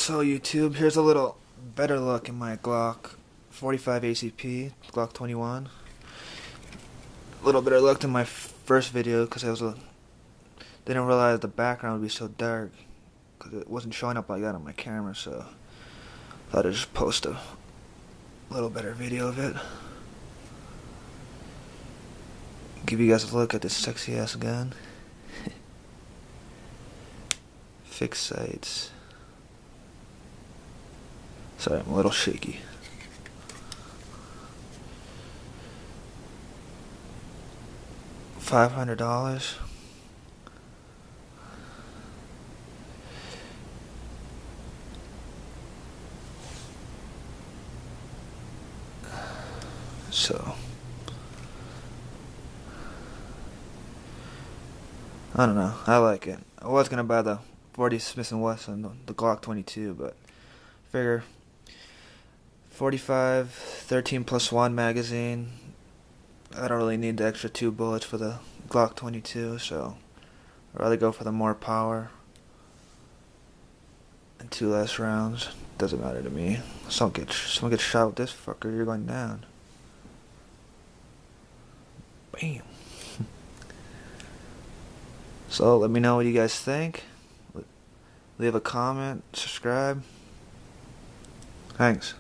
So YouTube, here's a little better look in my Glock 45 ACP, Glock 21. A little better look than my first video because didn't realize the background would be so dark because it wasn't showing up like that on my camera, so thought I'd just post a little better video of it. Give you guys a look at this sexy ass gun. Fixed sights. Sorry, I'm a little shaky. $500. So I don't know. I like it. I was gonna buy the 40 Smith & Wesson, the Glock 22, but figure 45, 13+1 magazine. I don't really need the extra 2 bullets for the Glock 22, so I'd rather go for the more power and 2 less rounds. Doesn't matter to me. Someone gets shot with this fucker, you're going down. Bam. So let me know what you guys think. Leave a comment, subscribe. Thanks.